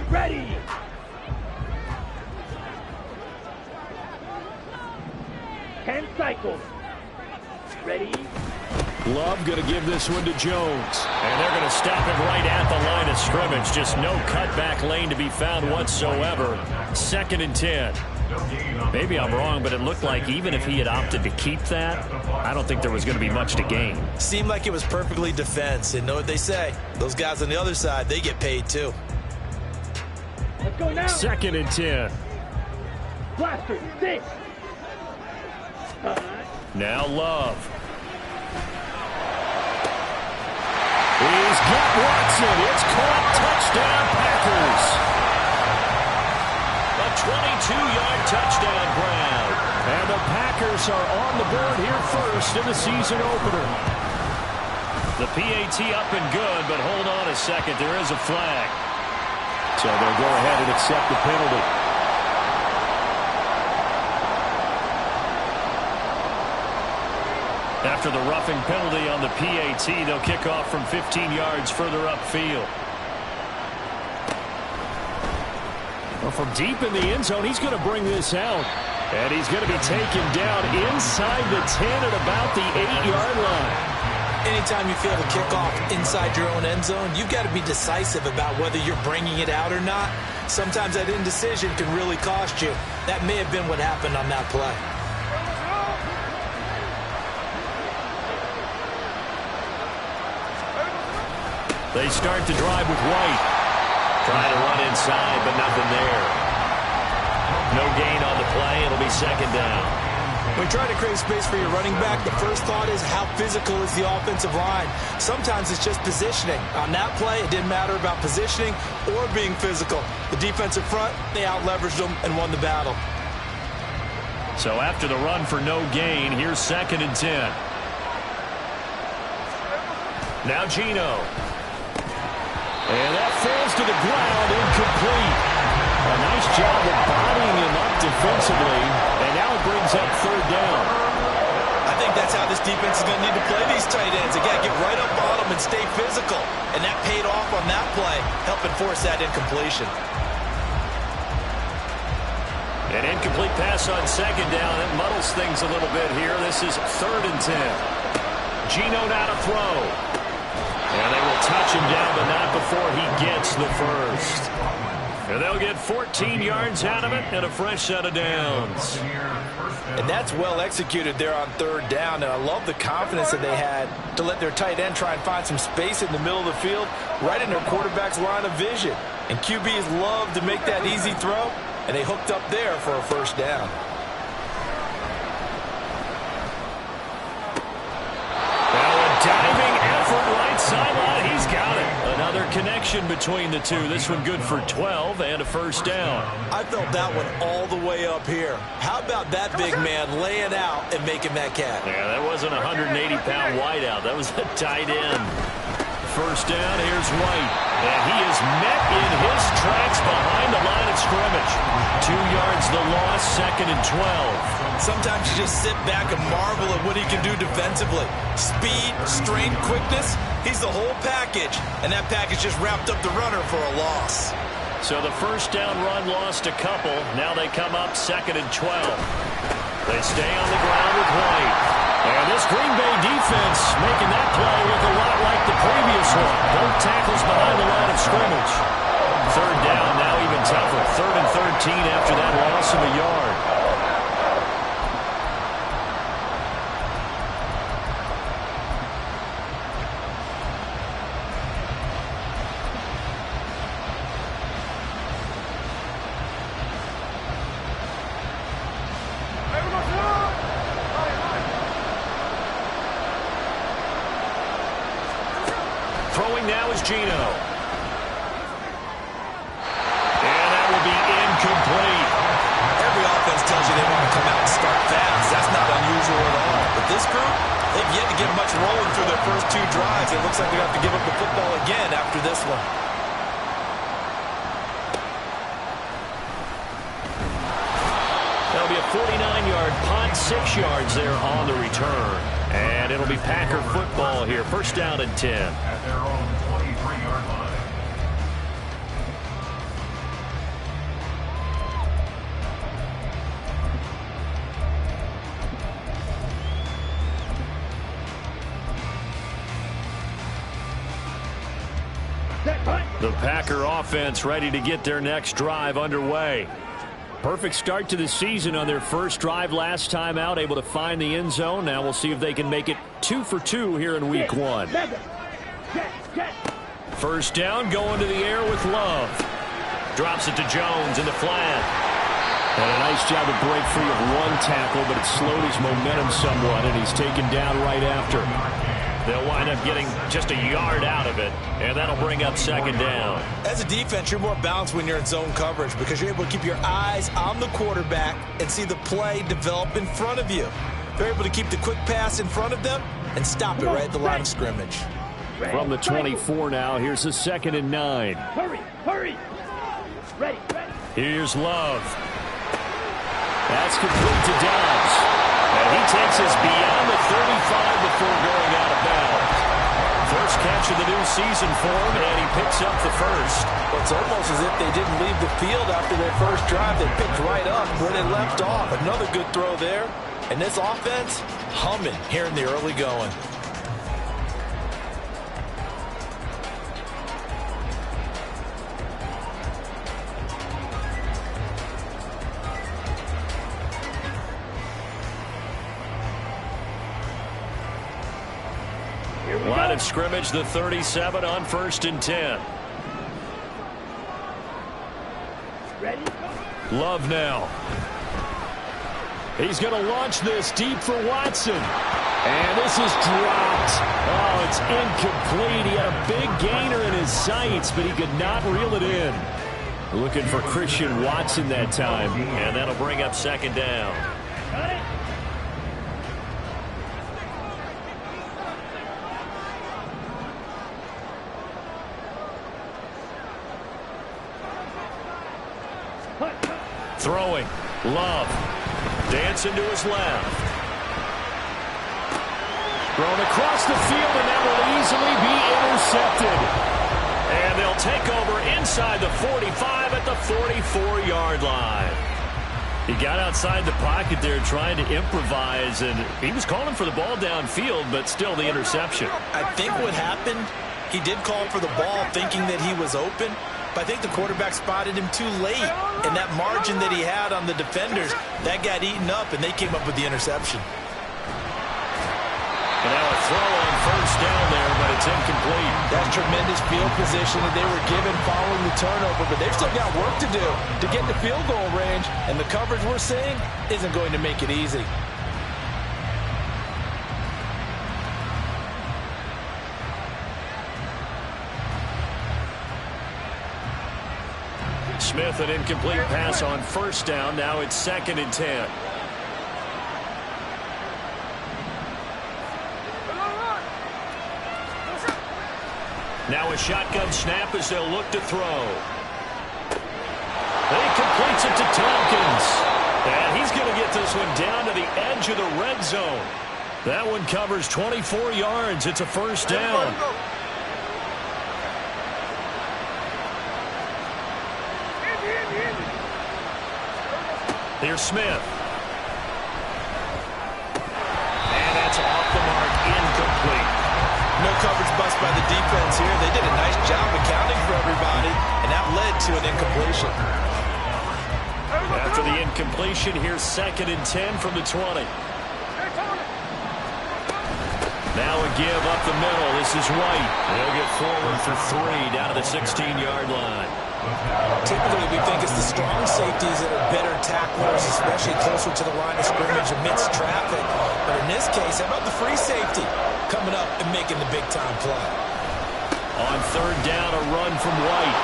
Ready. 10 cycles. Ready. Love going to give this one to Jones. And they're going to stop him right at the line of scrimmage. Just no cutback lane to be found whatsoever. 2nd and 10. Maybe I'm wrong, but it looked like even if he had opted to keep that, I don't think there was going to be much to gain. Seemed like it was perfectly defense. And know what they say? Those guys on the other side, they get paid too. Let's go now. 2nd and 10. Blaster, 6. Now Love. He's got Watson. It's caught. Touchdown, Packers. A 22-yard touchdown grab. And the Packers are on the board here first in the season opener. The PAT up and good, but hold on a second. There is a flag. So they'll go ahead and accept the penalty. After the roughing penalty on the PAT, they'll kick off from 15 yards further upfield. Well, from deep in the end zone, he's going to bring this out. And he's going to be taken down inside the 10 at about the 8-yard line. Anytime you fail to kick off inside your own end zone, you've got to be decisive about whether you're bringing it out or not. Sometimes that indecision can really cost you. That may have been what happened on that play. They start to drive with White. Trying to run inside, but nothing there. No gain on the play. It'll be 2nd down. When trying to create space for your running back, the first thought is how physical is the offensive line. Sometimes it's just positioning. On that play, it didn't matter about positioning or being physical. The defensive front, they out-leveraged them and won the battle. So after the run for no gain, here's 2nd and 10. Now Geno. And that falls to the ground, incomplete. A nice job of bodying him up defensively, and now it brings up 3rd down. I think that's how this defense is going to need to play these tight ends. They got to get right up on them and stay physical. And that paid off on that play, helping force that incompletion. An incomplete pass on 2nd down. It muddles things a little bit here. This is 3rd and 10. Geno now to throw. And they will touch him down, but not before he gets the first. And they'll get 14 yards out of it and a fresh set of downs. And that's well executed there on 3rd down. And I love the confidence that they had to let their tight end try and find some space in the middle of the field, right in their quarterback's line of vision. And QBs love to make that easy throw, and they hooked up there for a 1st down. Diving effort right sideline. He's got it. Another connection between the two. This one good for 12 and a 1st down. I felt that one all the way up here. How about that big man laying out and making that catch? Yeah, that wasn't a 180-pound wideout. That was a tight end. 1st down, here's White. And he is met in his tracks behind the line of scrimmage. 2 yards the loss, 2nd and 12. Sometimes you just sit back and marvel at what he can do defensively. Speed, strength, quickness, he's the whole package. And that package just wrapped up the runner for a loss. So the 1st down run lost a couple. Now they come up 2nd and 12. They stay on the ground with White. And this Green Bay defense making that play look a lot like the previous one. Both tackles behind the line of scrimmage. 3rd down, now even tougher. 3rd and 13 after that loss of a yard. Throwing now is Geno. And that will be incomplete. Every offense tells you they want to come out and start fast. That's not unusual at all. But this group, they've yet to get much rolling through their first 2 drives. It looks like they're going to have to give up the football again after this one. That'll be a 49-yard punt, 6 yards there on the return. And it'll be Packer football here. 1st down and 10. At their own 23-yard line. The Packer offense ready to get their next drive underway. Perfect start to the season on their first drive last time out, able to find the end zone. Now we'll see if they can make it 2 for 2 here in week 1. First down, going to the air with Love. Drops it to Jones in the flat. And a nice job to break free of one tackle, but it slowed his momentum somewhat, and he's taken down right after. They'll wind up getting just a yard out of it, and that'll bring up second down. As a defense, you're more balanced when you're in zone coverage because you're able to keep your eyes on the quarterback and see the play develop in front of you. They're able to keep the quick pass in front of them and stop it right at the line of scrimmage. From the 24 now, here's the 2nd and 9. Hurry, hurry. Ready. Here's Love. That's complete to Dobbs. And he takes us beyond the 35 before going out of bounds. First catch of the new season for him, and he picks up the first. Well, it's almost as if they didn't leave the field after their first drive. They picked right up where they left off. Another good throw there. And this offense, humming here in the early going. Line of scrimmage, the 37 on 1st and 10. Ready? Love now. He's going to launch this deep for Watson. And this is dropped. Oh, it's incomplete. He had a big gainer in his sights, but he could not reel it in. Looking for Christian Watson that time. And that'll bring up second down. Got it. Throwing. Love. Dancing to his left. Thrown across the field, and that will easily be intercepted. And they'll take over inside the 45 at the 44-yard line. He got outside the pocket there trying to improvise, and he was calling for the ball downfield, but still the interception. I think what happened, he did call for the ball thinking that he was open, but I think the quarterback spotted him too late, and that margin that he had on the defenders, that got eaten up, and they came up with the interception. And now a throw on first down there, but it's incomplete. That's tremendous field position that they were given following the turnover, but they've still got work to do to get to field goal range, and the coverage we're seeing isn't going to make it easy. Smith, an incomplete pass on first down. Now it's 2nd and 10. Now a shotgun snap as they'll look to throw. He completes it to Tompkins. And he's going to get this one down to the edge of the red zone. That one covers 24 yards. It's a first down. Here's Smith. And that's off the mark, incomplete. No coverage bust by the defense here. They did a nice job accounting for everybody, and that led to an incompletion. After the incompletion, here's 2nd and 10 from the 20. Now a give up the middle. This is White. They'll get forward for 3 down to the 16-yard line. Typically, we think it's the strong safeties that are better tacklers, especially closer to the line of scrimmage amidst traffic. But in this case, how about the free safety coming up and making the big-time play? On 3rd down, a run from White.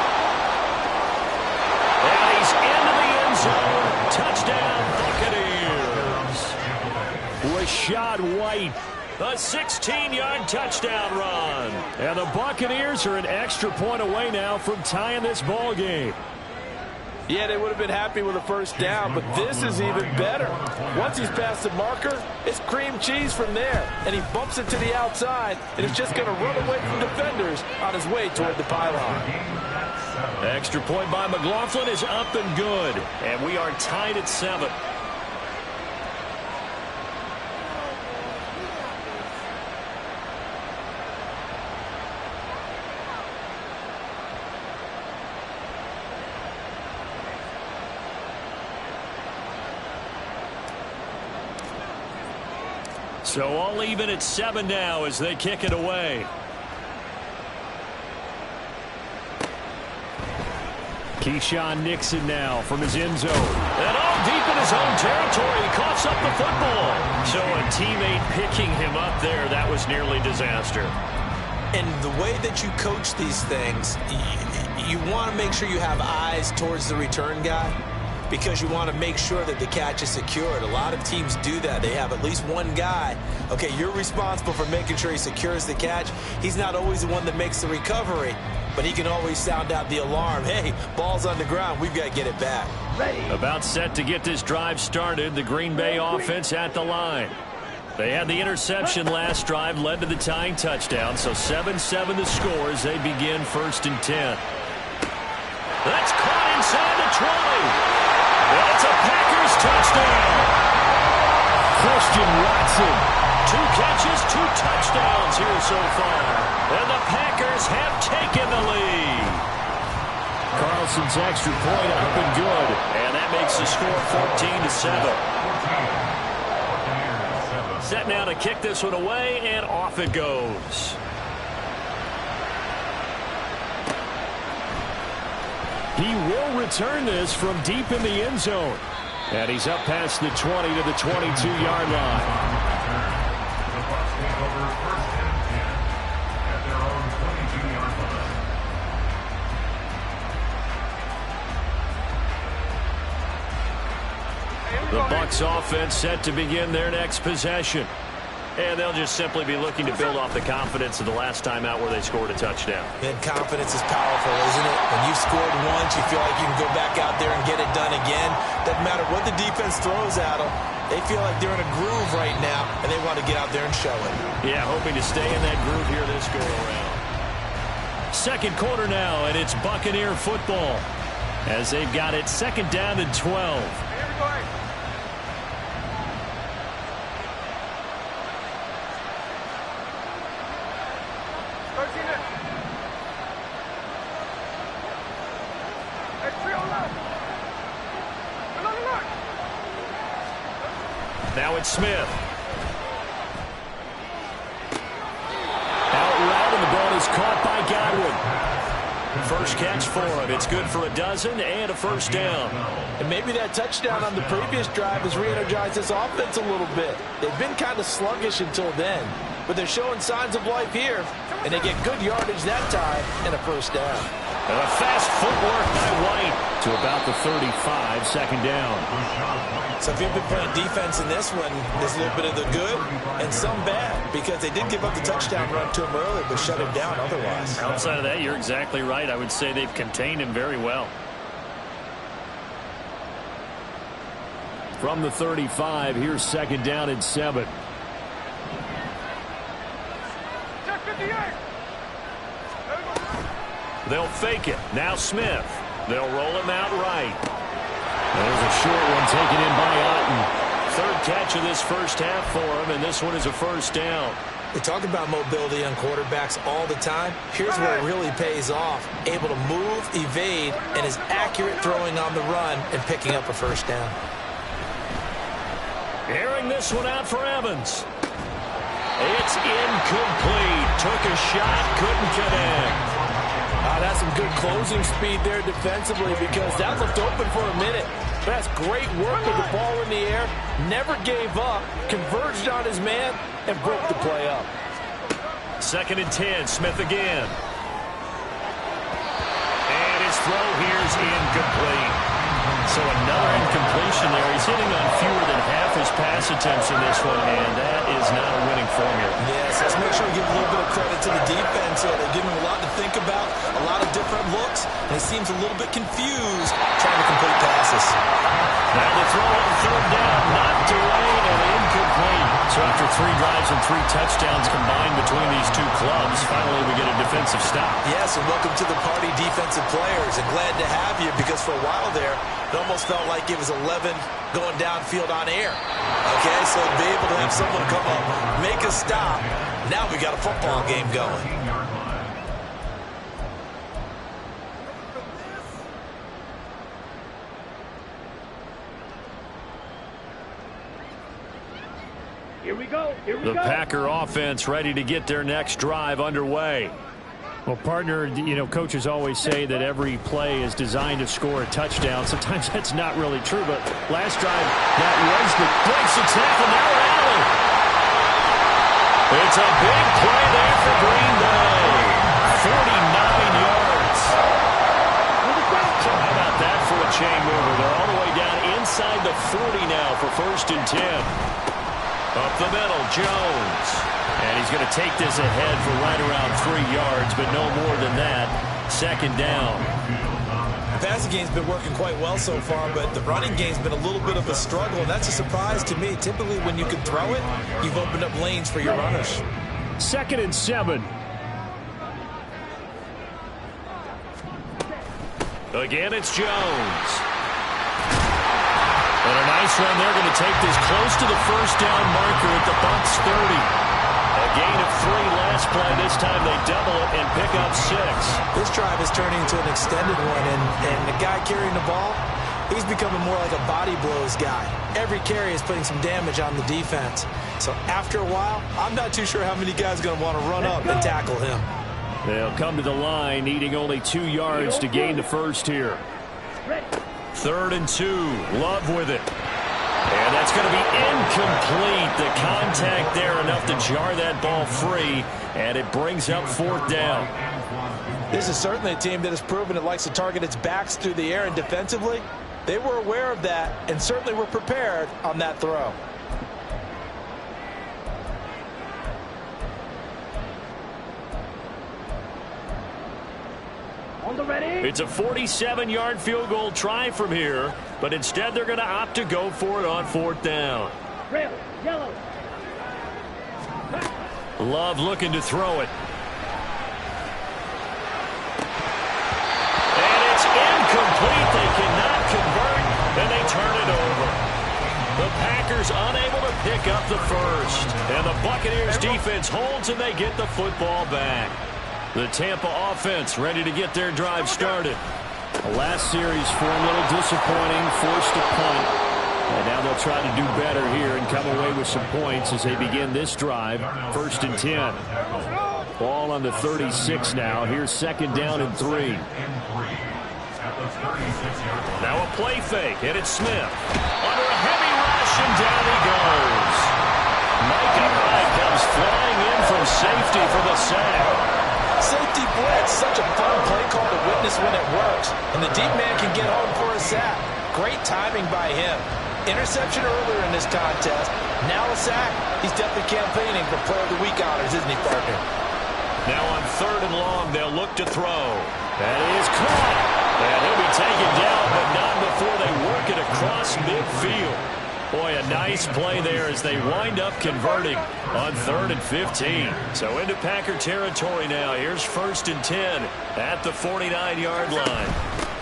And he's into the end zone. Touchdown, Buccaneers. Rashad White. A 16-yard touchdown run. And the Buccaneers are an extra point away now from tying this ball game. Yeah, they would have been happy with a first down, but this is even better. Once he's past the marker, it's cream cheese from there. And he bumps it to the outside, and it's just going to run away from defenders on his way toward the pylon. Extra point by McLaughlin is up and good. And we are tied at 7. So all even at 7 now as they kick it away. Keyshawn Nixon now from his end zone. And all deep in his own territory. He coughs up the football. So a teammate picking him up there, that was nearly disaster. And the way that you coach these things, you want to make sure you have eyes towards the return guy because you want to make sure that the catch is secured. A lot of teams do that. They have at least one guy. Okay, you're responsible for making sure he secures the catch. He's not always the one that makes the recovery, but he can always sound out the alarm. Hey, ball's on the ground. We've got to get it back. Ready. About set to get this drive started. The Green Bay offense at the line. They had the interception last drive, led to the tying touchdown. So 7-7 the score as they begin 1st and 10. That's caught inside the 20. And it's a Packers touchdown. Christian Watson. 2 catches, 2 touchdowns here so far. And the Packers have taken the lead. Carlson's extra point up and good. And that makes the score 14-7. Set now to kick this one away, and off it goes. He will return this from deep in the end zone. And he's up past the 20 to the 22-yard line. The Bucs take over 1st and 10 at their own 22-yard line. The Bucs offense set to begin their next possession. And they'll just simply be looking to build off the confidence of the last time out where they scored a touchdown. And confidence is powerful, isn't it? When you've scored once, you feel like you can go back out there and get it done again. Doesn't matter what the defense throws at them. They feel like they're in a groove right now, and they want to get out there and show it. Yeah, hoping to stay in that groove here this go-around. Second quarter now, and it's Buccaneer football as they've got it 2nd down and 12. Now it's Smith. Out route, and the ball is caught by Godwin. First catch for him. It's good for a dozen and a 1st down. And maybe that touchdown on the previous drive has re-energized this offense a little bit. They've been kind of sluggish until then, but they're showing signs of life here, and they get good yardage that time and a 1st down. And a fast footwork by White to about the 35, 2nd down. So if you've been playing defense in this one, there's a little bit of the good and some bad because they did give up the touchdown run to him early but shut him down otherwise. Outside of that, you're exactly right. I would say they've contained him very well. From the 35, here's 2nd down and 7. They'll fake it. Now Smith. They'll roll him out right. There's a short one taken in by Otten. 3rd catch of this first half for him, and this one is a 1st down. We talk about mobility on quarterbacks all the time. Here's where it really pays off. Able to move, evade, and is accurate throwing on the run and picking up a 1st down. Airing this one out for Evans. It's incomplete. Took a shot, couldn't connect. That's some good closing speed there defensively because that looked open for a minute. That's great work with the ball in the air. Never gave up, converged on his man, and broke the play up. 2nd and 10, Smith again. And his throw here's incomplete. So another incompletion there. He's hitting on fewer than half his pass attempts in this one, and that is not a winning formula. Yes, let's make sure we give a little bit of credit to the defense here. They give him a lot to think about, a lot of different looks, and he seems a little bit confused trying to complete passes. Now the throw on 3rd down, knocked away and incomplete. So after 3 drives and 3 touchdowns combined between these two clubs, finally we get a defensive stop. Yes, and welcome to the party, defensive players, and glad to have you because for a while there, it almost felt like it was 11 going downfield on air. Okay, so to be able to have someone come up, make a stop, now we got a football game going. Here we go. Here we The go. Packer offense ready to get their next drive underway. Well, partner, coaches always say that every play is designed to score a touchdown. Sometimes that's not really true, but last drive, that was the breaks the tackle. Now Allen. It's a big play there for Green Bay. 49 yards. So how about that for a chain mover? They're all the way down inside the 40 now for 1st and 10. Up the middle, Jones. And he's going to take this ahead for right around 3 yards, but no more than that. 2nd down. The passing game's been working quite well so far, but the running game's been a little bit of a struggle, and that's a surprise to me. Typically, when you can throw it, you've opened up lanes for your runners. 2nd and 7. Again, it's Jones. And a nice run. They're going to take this close to the 1st down marker at the Bucs 30. A gain of 3 last play. This time they double it and pick up 6. This drive is turning into an extended one, and the guy carrying the ball, he's becoming more like a body blows guy. Every carry is putting some damage on the defense. So after a while, I'm not too sure how many guys are going to want to run up and tackle him. They'll come to the line, needing only 2 yards to gain the first here. 3rd and 2. Love with it. And that's going to be incomplete. The contact there enough to jar that ball free, and it brings up 4th down. This is certainly a team that has proven it likes to target its backs through the air, and defensively, they were aware of that and certainly were prepared on that throw. On the ready. It's a 47-yard field goal try from here, but instead they're going to opt to go for it on 4th down. Red, yellow. Love looking to throw it. And it's incomplete. They cannot convert, and they turn it over. The Packers unable to pick up the first. And the Buccaneers defense holds, and they get the football back. The Tampa offense ready to get their drive started. The last series for a little disappointing, forced a punt. And now they'll try to do better here and come away with some points as they begin this drive. 1st and 10. Ball on the 36 now. Here's 2nd down and 3. Now a play fake, and it's Smith. Under a heavy rush, and down he goes. Micah Hyde comes flying in from safety for the sack. Safety blitz, such a fun play call to witness when it works. And the deep man can get home for a sack. Great timing by him. Interception earlier in this contest. Now a sack. He's definitely campaigning for Player of the Week honors, isn't he, partner? Now on 3rd and long, they'll look to throw. That is caught. And he'll be taken down, but not before they work it across midfield. Boy, a nice play there as they wind up converting on 3rd and 15. So into Packer territory now. Here's 1st and 10 at the 49-yard line.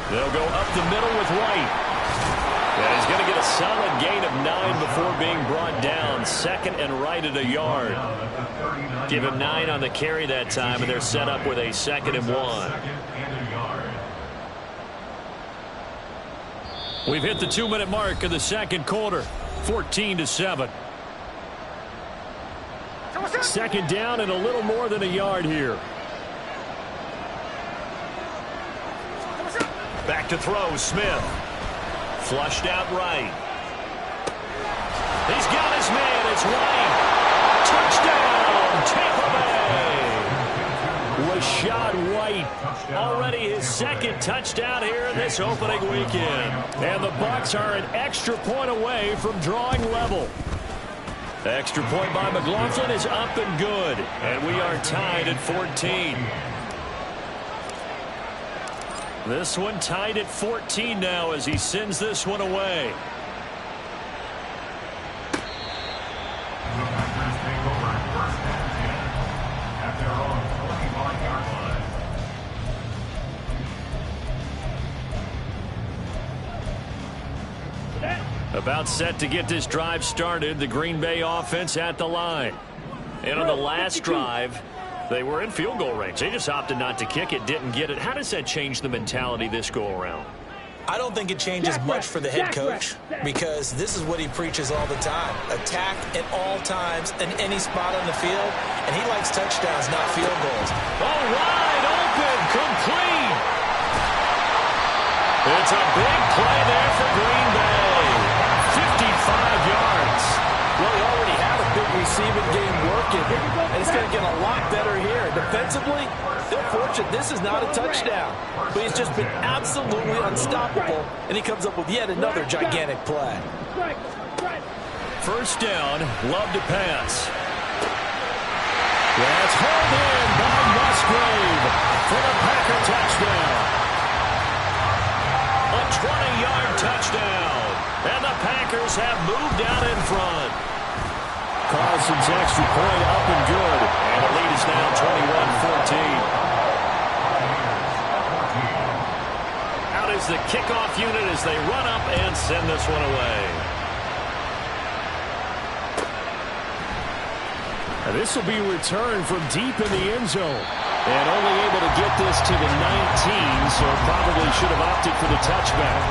They'll go up the middle with White. And he's going to get a solid gain of 9 before being brought down. 2nd and right at a yard. Give him 9 on the carry that time, and they're set up with a 2nd and 1. We've hit the 2-minute mark of the 2nd quarter. 14-7. 2nd down and a little more than a yard here. Back to throw, Smith. Flushed out right. He's got his man. It's White. Touchdown, Tampa Bay. Rashad White, already his 2nd touchdown here in this opening weekend. And the Bucs are an extra point away from drawing level. The extra point by McLaughlin is up and good. And we are tied at 14. This one tied at 14 now as he sends this one away. About set to get this drive started. The Green Bay offense at the line. And on the last drive, they were in field goal range. They just opted not to kick it, didn't get it. How does that change the mentality this go around? I don't think it changes much for the head coach because this is what he preaches all the time. Attack at all times in any spot on the field, and he likes touchdowns, not field goals. Oh, wide open, complete. It's a big play there for Green Bay. 55 yards. Well, he already had a big receiving game working, and it's going to get a lot better here. Defensively, they're fortunate this is not a touchdown, but he's just been absolutely unstoppable, and he comes up with yet another gigantic play. First down, Love to pass. That's hauled in by Musgrave for the Packer touchdown. A 20-yard touchdown, and the Packers have moved out in front. Carlson's extra point up and good. And the lead is now 21-14. Out is the kickoff unit as they run up and send this one away. And this will be returned from deep in the end zone. And only able to get this to the 19, so probably should have opted for the touchback.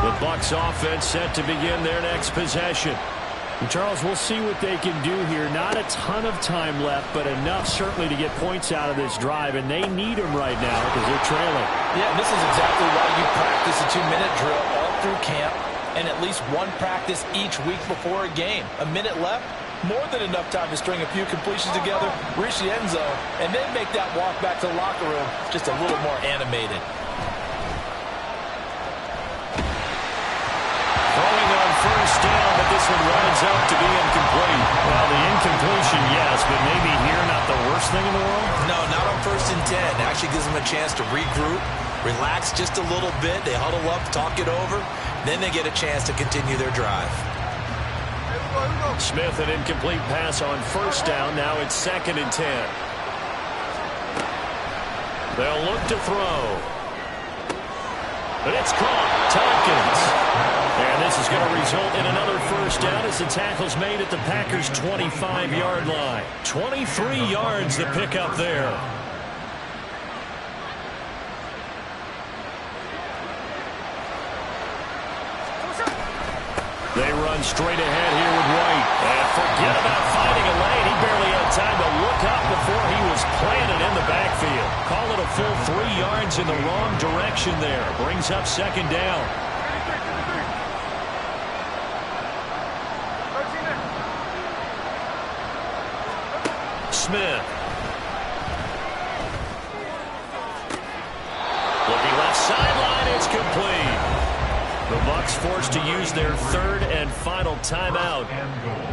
The Bucs offense set to begin their next possession. And Charles, we'll see what they can do here. Not a ton of time left, but enough certainly to get points out of this drive, and they need them right now because they're trailing. Yeah, this is exactly why you practice a 2-minute drill all through camp and at least one practice each week before a game. A minute left, more than enough time to string a few completions together, reach the end zone, and then make that walk back to the locker room just a little more animated. Throwing on first down, but this one winds up to be incomplete. Well, the incompletion, yes, but maybe here not the worst thing in the world? No, not on 1st and 10. It actually gives them a chance to regroup, relax just a little bit. They huddle up, talk it over. Then they get a chance to continue their drive. Smith, an incomplete pass on first down. Now it's 2nd and 10. They'll look to throw. But it's caught. Tompkins. And this is going to result in another first down as the tackle's made at the Packers' 25-yard line. 23 yards the pickup there. They run straight ahead here with White. And forget about finding a lane. He barely had time to look up before he was planted in the backfield. Call it a full 3 yards in the wrong direction there. Brings up 2nd down. Smith. Looking left sideline, it's complete. The Bucs forced to use their 3rd and final timeout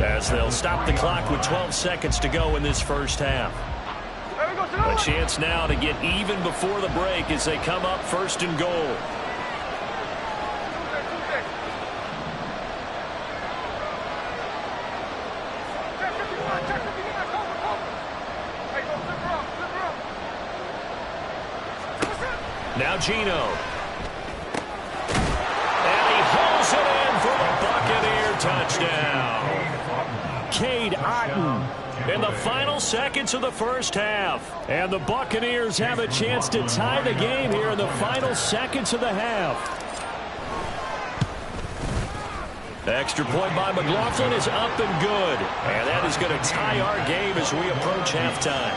as they'll stop the clock with 12 seconds to go in this first half. A chance now to get even before the break as they come up 1st and goal. Now Gino. And he hauls it in for the Buccaneer touchdown. Cade Otton in the final seconds of the first half. And the Buccaneers have a chance to tie the game here in the final seconds of the half. Extra point by McLaughlin is up and good. And that is going to tie our game as we approach halftime.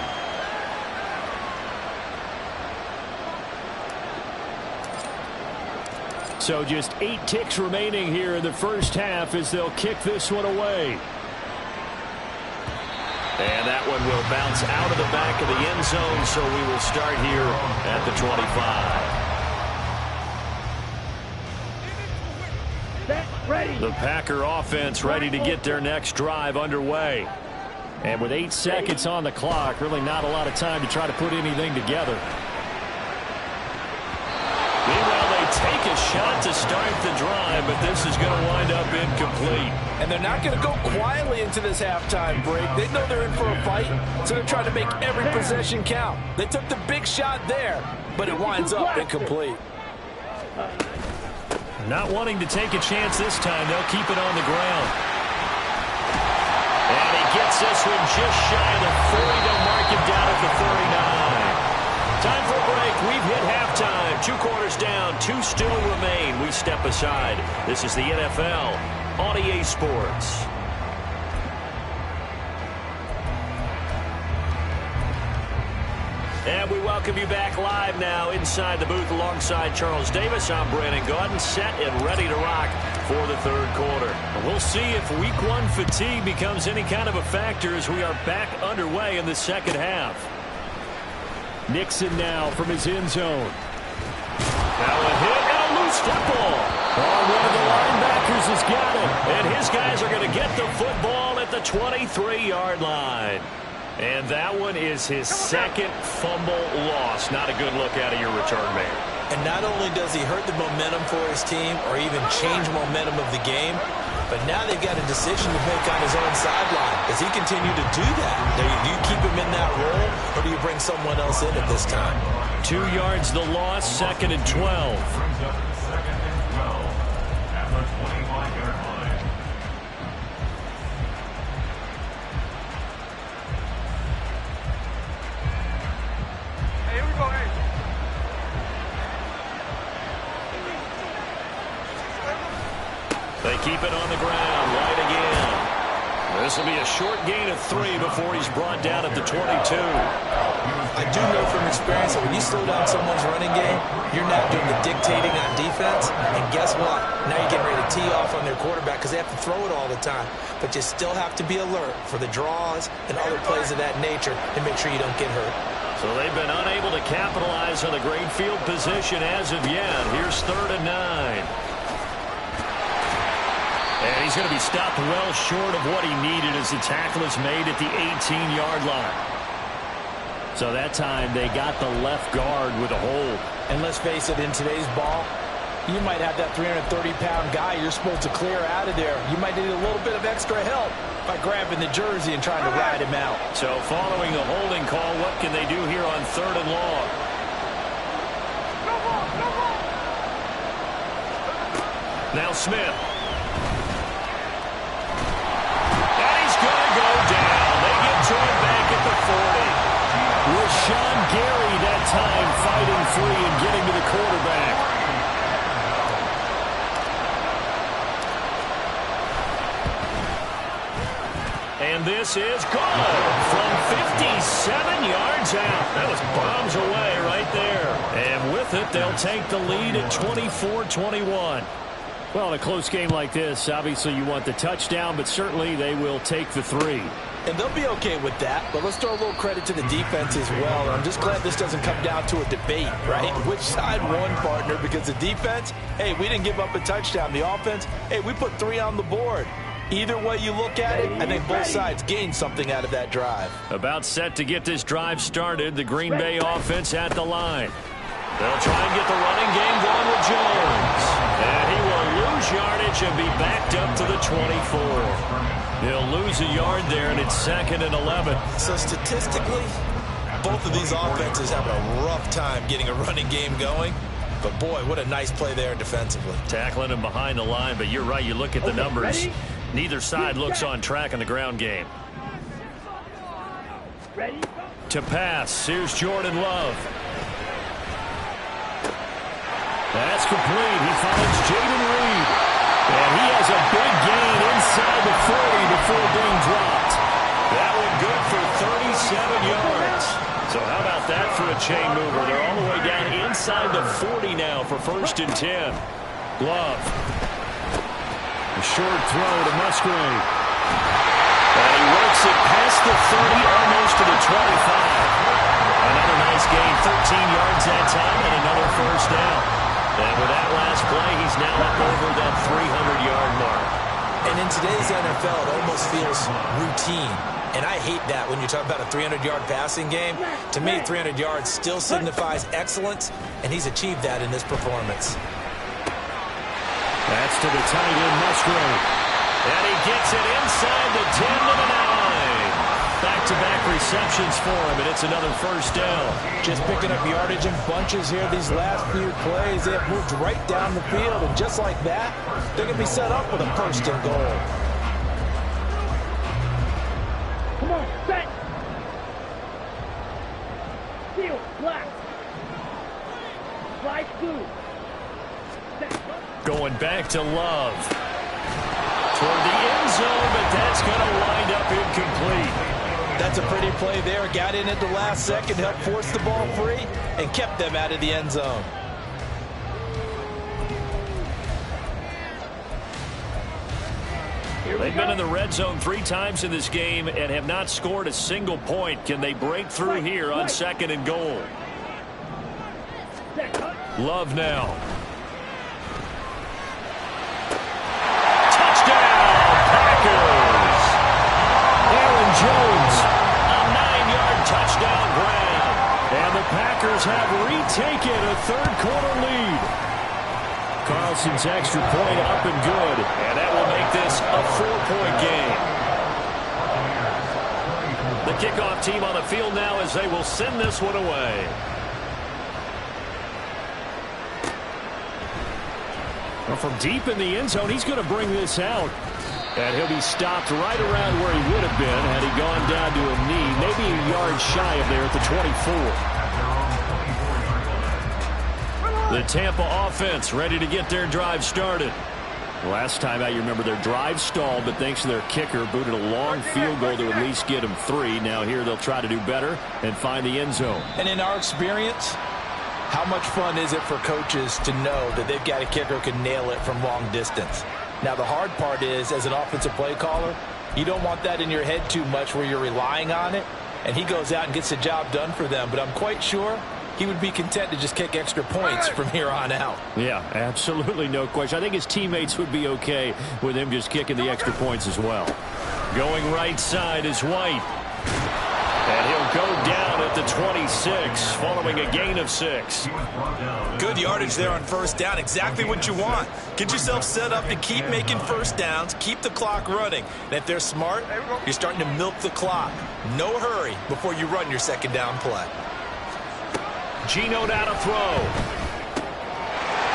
So just 8 ticks remaining here in the first half as they'll kick this one away. And that one will bounce out of the back of the end zone, so we will start here at the 25. Ready. The Packer offense ready to get their next drive underway. And with 8 seconds on the clock, really not a lot of time to try to put anything together. Meanwhile, they take a shot to start the drive, but this is going to wind up incomplete. And they're not going to go quietly into this halftime break. They know they're in for a fight, so they're trying to make every possession count. They took the big shot there, but it winds up incomplete. Not wanting to take a chance this time, they'll keep it on the ground. And he gets this one just shy of the 40. They'll mark him down at the 39. Time for a break. We've hit halftime. 2 quarters down. 2 still remain. We step aside. This is the NFL on EA Sports. And we welcome you back live now inside the booth alongside Charles Davis. I'm Brandon Gaudin, set and ready to rock for the third quarter. And we'll see if week 1 fatigue becomes any kind of a factor as we are back underway in the second half. Nixon now from his end zone. Now a hit and a loose football. Oh, one of the linebackers has got it. And his guys are going to get the football at the 23-yard line. And that one is his second fumble loss. Not a good look out of your return man. And not only does he hurt the momentum for his team or even change momentum of the game, but now they've got a decision to make on his own sideline. Does he continue to do that? Do you keep him in that role, or do you bring someone else in at this time? 2 yards the loss, 2nd and 12. Second and 12 at the 25-yard line. Here we go, hey. They keep it on the ground. White again. This will be a short gain of 3 before he's brought down at the 22. I do know from experience that when you slow down someone's running game, you're not doing the dictating on defense. And guess what? Now you're getting ready to tee off on their quarterback because they have to throw it all the time. But you still have to be alert for the draws and other plays of that nature to make sure you don't get hurt. So they've been unable to capitalize on the great field position as of yet. Here's 3rd and 9. And he's going to be stopped well short of what he needed as the tackle is made at the 18-yard line. So that time they got the left guard with a hold. And let's face it, in today's ball, you might have that 330-pound guy you're supposed to clear out of there. You might need a little bit of extra help by grabbing the jersey and trying to ride him out. So following the holding call, what can they do here on 3rd and long? Now Smith. And he's going to go down. They get to him back at the 40. Rashawn Gary that time fighting free and getting to the quarterback. And this is good from 57 yards out. That was bombs away right there. And with it, they'll take the lead at 24-21. Well, in a close game like this, obviously you want the touchdown, but certainly they will take the 3. And they'll be okay with that, but let's throw a little credit to the defense as well. I'm just glad this doesn't come down to a debate, right? Which side won, partner? Because the defense, hey, we didn't give up a touchdown. The offense, hey, we put 3 on the board. Either way you look at it, I think both sides gained something out of that drive. About set to get this drive started, the Green Bay offense at the line. They'll try and get the running game going with Jones. And he will lose yardage and be backed up to the 24. He'll lose a yard there, and it's 2nd and 11. So statistically, both of these offenses have a rough time getting a running game going. But, boy, what a nice play there defensively. Tackling him behind the line, but you're right. You look at the numbers. Ready? Neither side looks on track in the ground game. Ready? To pass, here's Jordan Love. That's complete. He finds Jaden Reed. And he has a big gain inside the 40 before being dropped. That one good for 37 yards. So how about that for a chain mover? They're all the way down inside the 40 now for 1st and 10. Love. A short throw to Musgrave. And he works it past the 30, almost to the 25. Another nice gain, 13 yards that time, and another 1st down. And with that last play, he's now up over that 300-yard mark. And in today's NFL, it almost feels routine. And I hate that when you talk about a 300-yard passing game. To me, 300 yards still signifies excellence, and he's achieved that in this performance. That's to the tight end, Musgrave. And he gets it inside the 10 to the 9. Back-to-back receptions for him, and it's another 1st down. Just picking up yardage in bunches here these last few plays. They have moved right down the field, and just like that, they're going to be set up with a 1st and goal. back to Love. Toward the end zone, but that's going to wind up incomplete. That's a pretty play there. Got in at the last second, helped force the ball free, and kept them out of the end zone. They've been in the red zone 3 times in this game and have not scored a single point. Can they break through here on 2nd and goal? Love now. Touchdown, Packers! Aaron Jones, a 9-yard touchdown grab. And the Packers have retaken a third-quarter lead. Carlson's extra point up and good. And that will make this a 4-point game. The kickoff team on the field now as they will send this one away. Well, from deep in the end zone, he's going to bring this out. And he'll be stopped right around where he would have been had he gone down to a knee, maybe a yard shy of there at the 24. The Tampa offense ready to get their drive started. Last time out, you remember their drive stalled, but thanks to their kicker, booted a long field goal to at least get them 3. Now here they'll try to do better and find the end zone. And in our experience, how much fun is it for coaches to know that they've got a kicker who can nail it from long distance? Now the hard part is, as an offensive play caller, you don't want that in your head too much where you're relying on it, and he goes out and gets the job done for them. But I'm quite sure he would be content to just kick extra points from here on out. Yeah, absolutely no question. I think his teammates would be okay with him just kicking the extra points as well. Going right side is White. And he'll go down at the 26 following a gain of 6. Good yardage there on first down. Exactly what you want. Get yourself set up to keep making first downs, keep the clock running. And if they're smart, you're starting to milk the clock. No hurry before you run your second down play. Gino now to throw.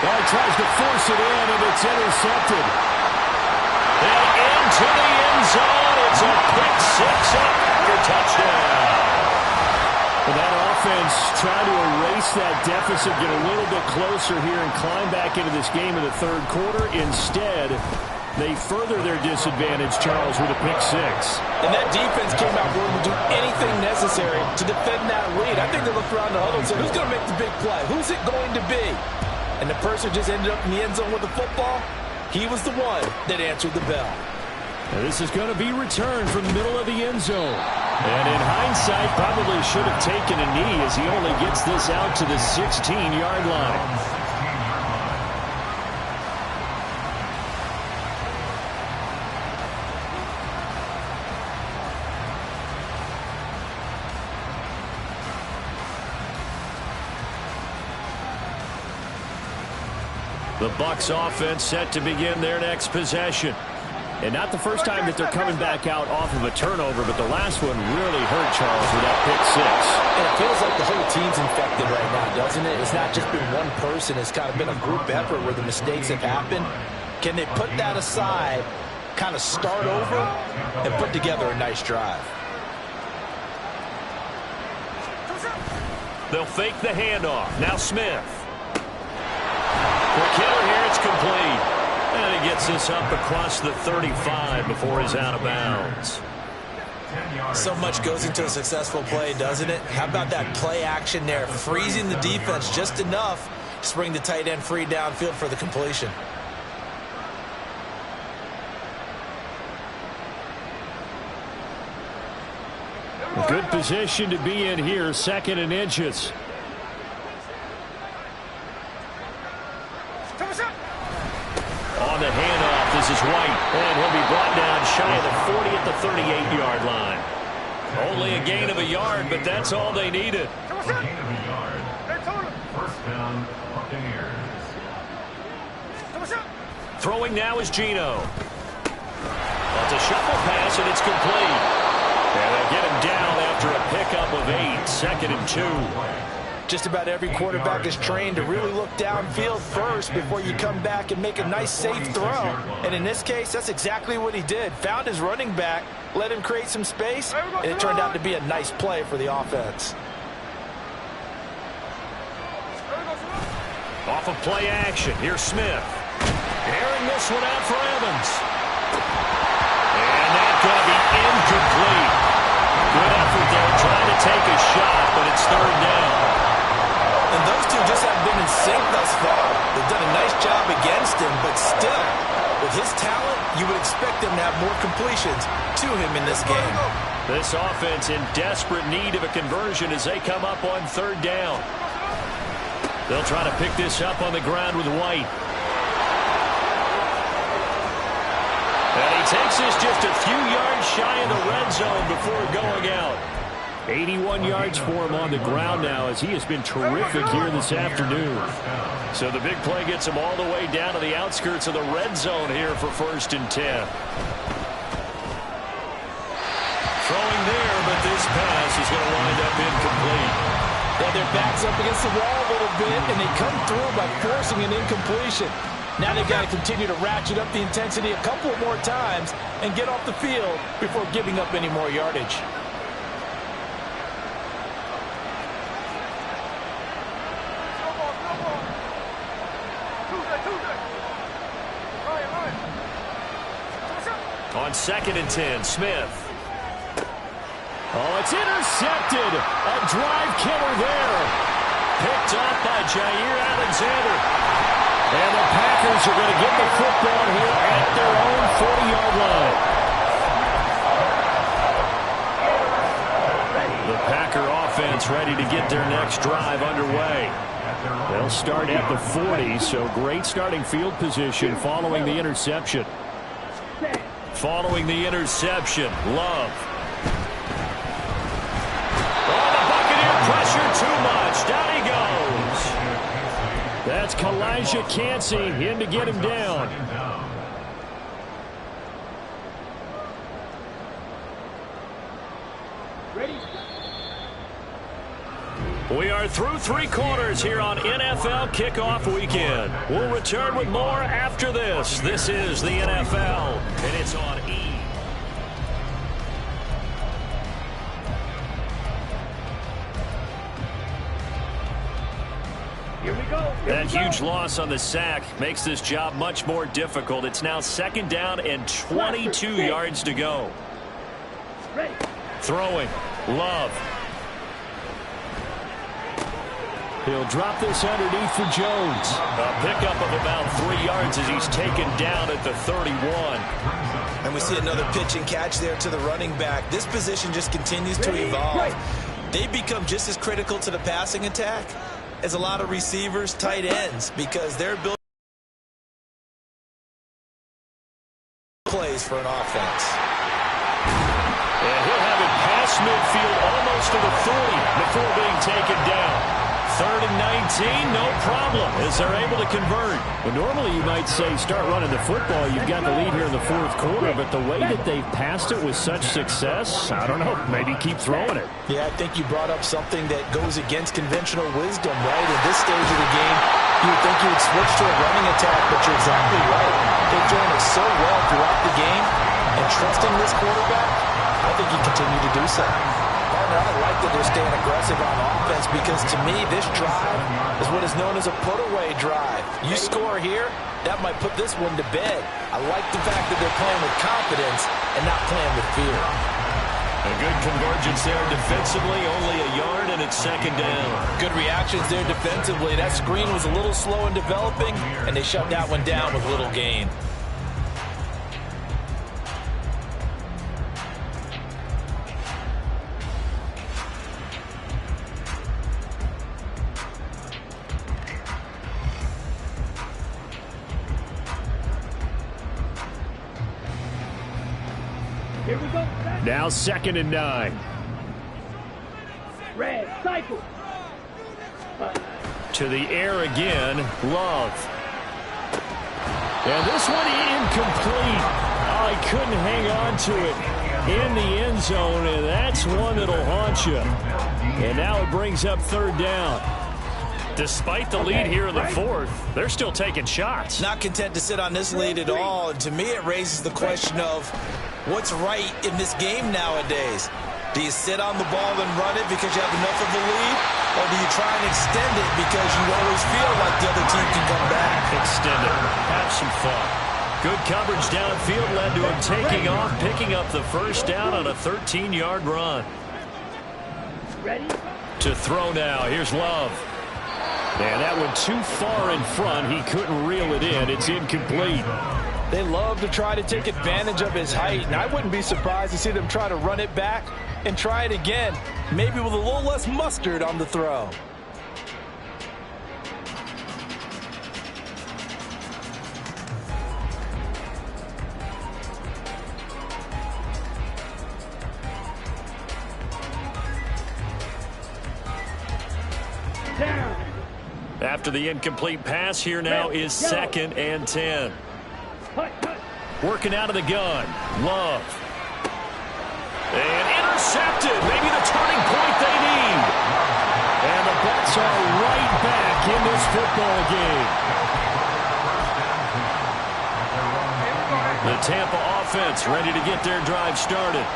Well, he tries to force it in, and it's intercepted. And into the end zone. It's a pick 6 after touchdown. Well, that offense trying to erase that deficit, get a little bit closer here and climb back into this game in the third quarter. Instead, they further their disadvantage, Charles, with a pick 6. And that defense came out willing to do anything necessary to defend that lead. I think they looked around the huddle and said, who's going to make the big play? Who's it going to be? And the person just ended up in the end zone with the football. He was the one that answered the bell. And this is going to be returned from the middle of the end zone. And in hindsight, probably should have taken a knee as he only gets this out to the 16-yard line. The Bucs offense set to begin their next possession. And not the first time that they're coming back out off of a turnover, but the last one really hurt Charles with that pick 6. And it feels like the whole team's infected right now, doesn't it? It's not just been one person. It's kind of been a group effort where the mistakes have happened. Can they put that aside, kind of start over, and put together a nice drive? They'll fake the handoff. Now Smith. For Killer here, it's complete. And he gets this up across the 35 before he's out of bounds. So much goes into a successful play, doesn't it? How about that play action there? Freezing the defense just enough to bring the tight end free downfield for the completion. A good position to be in here, 2nd and inches. On the handoff, this is White, and he'll be brought down shy of the 40 at the 38-yard line. Only a gain of a yard, but that's all they needed. First down, Buccaneers. Throwing now is Gino. It's a shuffle pass, and it's complete. And they get him down after a pickup of 8, 2nd and 2. Just about every quarterback is trained to really look downfield first before you come back and make a nice, safe throw. And in this case, that's exactly what he did. Found his running back, let him create some space, and it turned out to be a nice play for the offense. Off of play action, here's Smith. Here this one out for Evans. And that's going to be incomplete. Good effort there trying to take a shot, but it's third down. And those two just haven't been in sync thus far. They've done a nice job against him, but still, with his talent, you would expect them to have more completions to him in this game. This offense in desperate need of a conversion as they come up on third down. They'll try to pick this up on the ground with White. And he takes this just a few yards shy of the red zone before going out. 81 yards for him on the ground now as he has been terrific here this afternoon. So the big play gets him all the way down to the outskirts of the red zone here for 1st and 10. Throwing there, but this pass is going to wind up incomplete. Yeah, their back's up against the wall a little bit, and they come through by forcing an incompletion. Now they've got to continue to ratchet up the intensity a couple more times and get off the field before giving up any more yardage. On 2nd and 10, Smith. Oh, it's intercepted. A drive killer there. Picked up by Jair Alexander. And the Packers are going to get the football here at their own 40-yard line. The Packer offense ready to get their next drive underway. They'll start at the 40, so great starting field position following the interception. Following the interception, Love. Oh, the Buccaneer pressure too much. Down he goes. That's Kalijah Cansey in to get him down. We are through 3 quarters here on NFL Kickoff Weekend. We'll return with more after this. This is the NFL, and it's on E! That huge loss on the sack makes this job much more difficult. It's now 2nd down and 22 yards to go. Throwing, Love. He'll drop this underneath for Jones. A pickup of about 3 yards as he's taken down at the 31. And we see another pitch and catch there to the running back. This position just continues to evolve. They become just as critical to the passing attack as a lot of receivers, tight ends, because they're building plays for an offense. And he'll have it past midfield almost to the 40 before being taken down. 3rd and 19, no problem, as they're able to convert. Well, normally you might say start running the football. You've got the lead here in the 4th quarter, but the way that they've passed it with such success, I don't know, maybe keep throwing it. Yeah, I think you brought up something that goes against conventional wisdom, right? At this stage of the game, you would think you would switch to a running attack, but you're exactly right. They've thrown it so well throughout the game, and trusting this quarterback, I think you continue to do so. I like that they're staying aggressive on offense because, to me, this drive is what is known as a put-away drive. You score here, that might put this one to bed. I like the fact that they're playing with confidence and not playing with fear. A good convergence there defensively, only a yard, and it's 2nd down. Good reactions there defensively. That screen was a little slow in developing, and they shut that one down with little gain. Now 2nd and 9. Red cycle. To the air again, Love. And this one incomplete. Oh, he couldn't hang on to it in the end zone, and that's one that'll haunt you. And now it brings up 3rd down. Despite the lead here in the 4th, they're still taking shots. Not content to sit on this lead at all, and to me it raises the question of what's right in this game nowadays. Do you sit on the ball and run it because you have enough of a lead, or do you try and extend it because you always feel like the other team can come back? Extend it. Have some fun. Good coverage downfield led to him taking off, picking up the first down on a 13-yard run. Ready? To throw now. Here's Love. And that went too far in front. He couldn't reel it in. It's incomplete. They love to try to take advantage of his height, and I wouldn't be surprised to see them try to run it back and try it again, maybe with a little less mustard on the throw. After the incomplete pass, here now is 2nd and 10. Working out of the gun. Love. And intercepted. Maybe the turning point they need. And the Bucs are right back in this football game. The Tampa offense ready to get their drive started.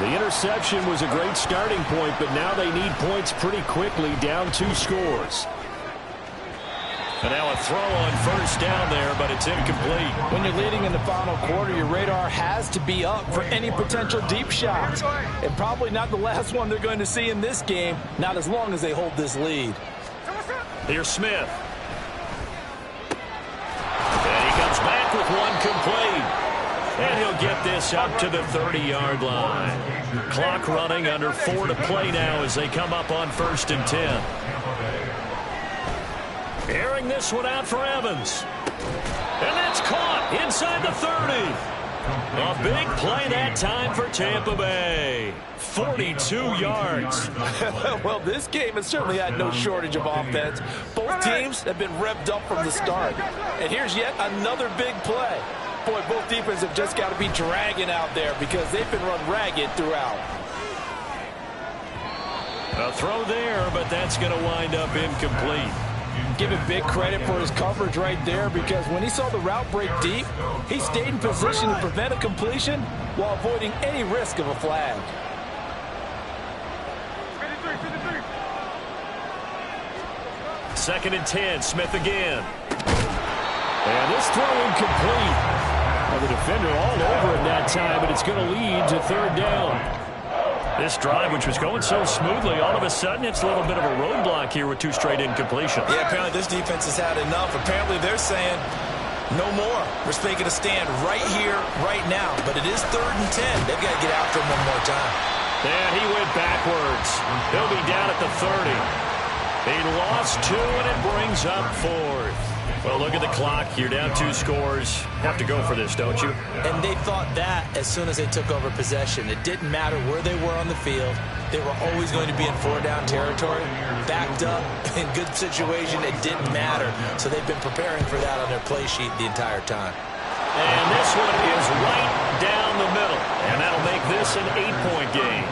The interception was a great starting point, but now they need points pretty quickly, down 2 scores. And now a throw on first down there, but it's incomplete. When you're leading in the final quarter, your radar has to be up for any potential deep shots. And probably not the last one they're going to see in this game, not as long as they hold this lead. Here's Smith. And he comes back with one complete. And he'll get this up to the 30-yard line. Clock running, under 4 to play now as they come up on 1st and 10. Airing this one out for Evans. And that's caught inside the 30. A big play that time for Tampa Bay. 42 yards. Well, this game has certainly had no shortage of offense. Both teams have been revved up from the start. And here's yet another big play. Boy, both defenses have just got to be dragging out there because they've been run ragged throughout. A throw there, but that's going to wind up incomplete. Give him big credit for his coverage right there because when he saw the route break deep, he stayed in position to prevent a completion while avoiding any risk of a flag. 2nd and 10, Smith again. And this throw incomplete. Well, the defender all over him that time, but it's going to lead to 3rd down. This drive, which was going so smoothly, all of a sudden it's a little bit of a roadblock here with 2 straight incompletions. Yeah, apparently this defense has had enough. Apparently they're saying no more. We're making a stand right here, right now. But it is 3rd and 10. They've got to get after him one more time. And he went backwards. He'll be down at the 30. He lost 2, and it brings up 4th. Well, look at the clock. You're down 2 scores. Have to go for this, don't you? And they thought that as soon as they took over possession. It didn't matter where they were on the field. They were always going to be in 4-down territory. Backed up, in good situation, it didn't matter. So they've been preparing for that on their play sheet the entire time. And this one is right down the middle. And that'll make this an 8-point game.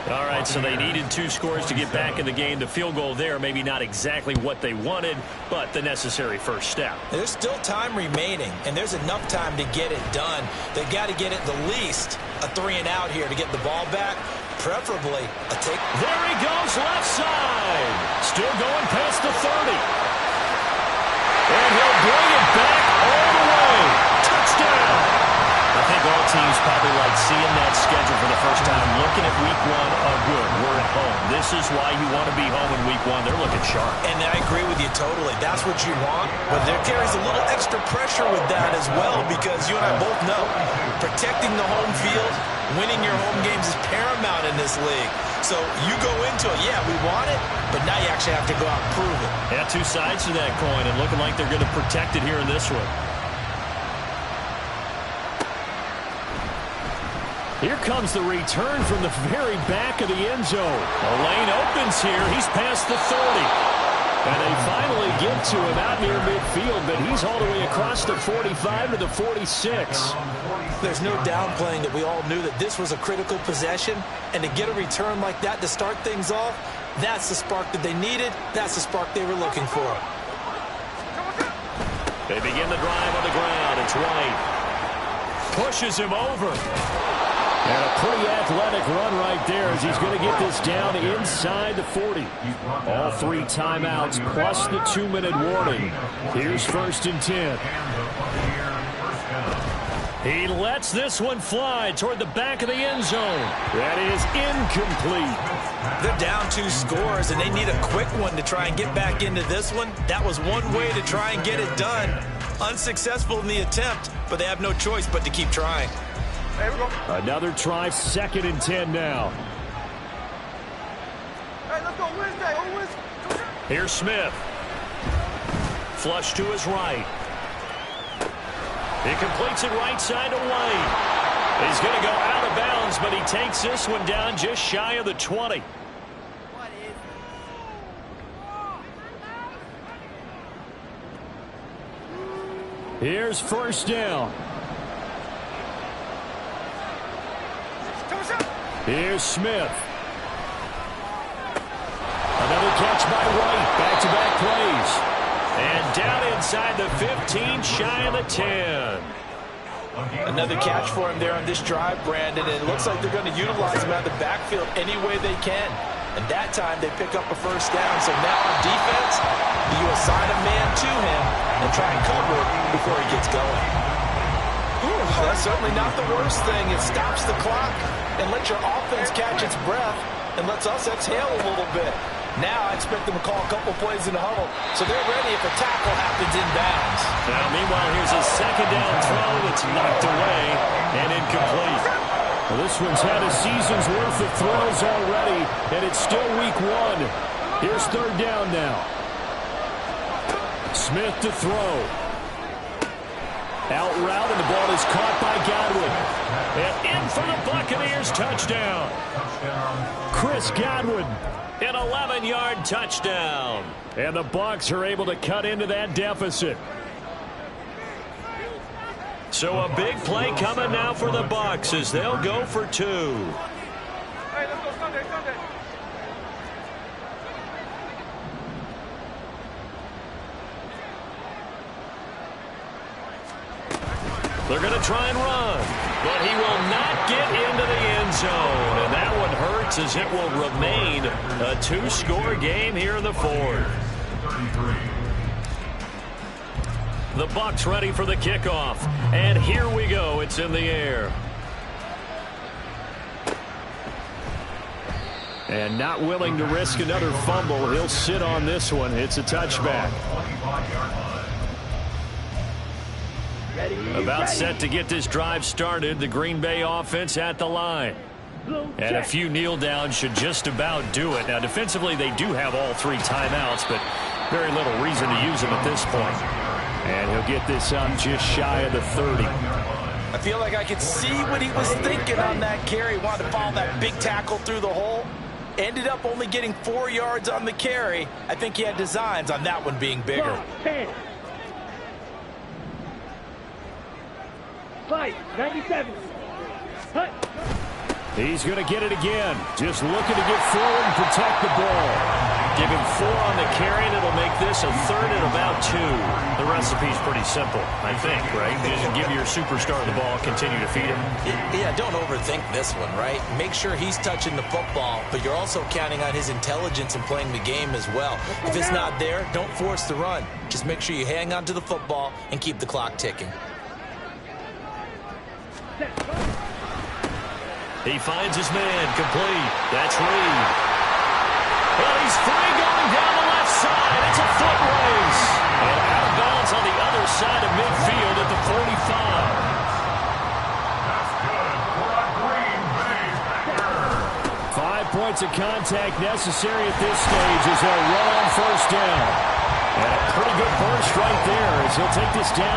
All right, so they needed 2 scores to get back in the game. The field goal there, maybe not exactly what they wanted, but the necessary first step. There's still time remaining, and there's enough time to get it done. They've got to get at the least a 3-and-out here to get the ball back, preferably a take. There he goes, left side. Still going past the 30. And he'll bring it back all the way. Touchdown. I think all teams probably like seeing that schedule for the first time. Looking at week 1, good, we're at home. This is why you want to be home in week 1. They're looking sharp. And I agree with you totally. That's what you want. But there carries a little extra pressure with that as well because you and I both know protecting the home field, winning your home games is paramount in this league. So you go into it, yeah, we want it, but now you actually have to go out and prove it. Yeah, 2 sides to that coin and looking like they're going to protect it here in this one. Here comes the return from the very back of the end zone. The lane opens here. He's past the 30. And they finally get to him out near midfield, but he's all the way across the 45 to the 46. There's no downplaying that we all knew that this was a critical possession, and to get a return like that to start things off, that's the spark that they needed. That's the spark they were looking for. They begin the drive on the ground. It's White. Pushes him over. And a pretty athletic run right there as he's going to get this down inside the 40. All 3 timeouts plus the 2-minute warning. Here's 1st and 10. He lets this one fly toward the back of the end zone. That is incomplete. They're down 2 scores, and they need a quick one to try and get back into this one. That was one way to try and get it done. Unsuccessful in the attempt, but they have no choice but to keep trying. Hey, we go. Another try, 2nd and 10 now. Hey, let's go Wednesday. Oh, Wednesday. Here's Smith. Flush to his right. He completes it right side to White. He's going to go out of bounds, but he takes this one down just shy of the 20. Here's 1st down. Here's Smith. Another catch by White. Back-to-back plays. And down inside the 15, shy of the 10. Another catch for him there on this drive, Brandon, and it looks like they're going to utilize him out of the backfield any way they can. And that time they pick up a 1st down. So now on defense, you assign a man to him and try and cover it before he gets going. Whew, that's certainly not the worst thing. It stops the clock and lets your offense catch its breath and lets us exhale a little bit. Now I expect them to call a couple plays in the huddle, so they're ready if a tackle happens inbounds. Now, meanwhile, here's a 2nd down throw that's knocked away and incomplete. Well, this one's had a season's worth of throws already, and it's still week 1. Here's 3rd down now. Smith to throw. Out route, and the ball is caught by Godwin. And in for the Buccaneers touchdown. Chris Godwin. An 11-yard touchdown. And the Bucs are able to cut into that deficit. So a big play coming now for the Bucs as they'll go for 2. Hey, let's go Sunday. They're going to try and run, but he will not get into the end zone. And that one hurts as it will remain a 2-score game here in the 4th. The Bucs ready for the kickoff. And here we go. It's in the air. And not willing to risk another fumble. He'll sit on this one. It's a touchback. About set to get this drive started. The Green Bay offense at the line. And a few kneel downs should just about do it. Now, defensively, they do have all 3 timeouts, but very little reason to use them at this point. And he'll get this up just shy of the 30. I feel like I could see what he was thinking on that carry. Wanted to follow that big tackle through the hole. Ended up only getting 4 yards on the carry. I think he had designs on that one being bigger. 97. Hut. He's going to get it again. Just looking to get forward and protect the ball. Give him 4 on the carry, and it'll make this a 3rd and about 2. The recipe's pretty simple, I think, right? Just give your superstar the ball, continue to feed him. Yeah, don't overthink this one, right? Make sure he's touching the football, but you're also counting on his intelligence in playing the game as well. If it's not there, don't force the run. Just make sure you hang on to the football and keep the clock ticking. He finds his man, complete. That's Reed. Well, he's free going down the left side. It's a foot race. And out of bounds on the other side of midfield at the 45. 5 points of contact necessary at this stage as they'll run on 1st down. And a pretty good burst right there as he'll take this down.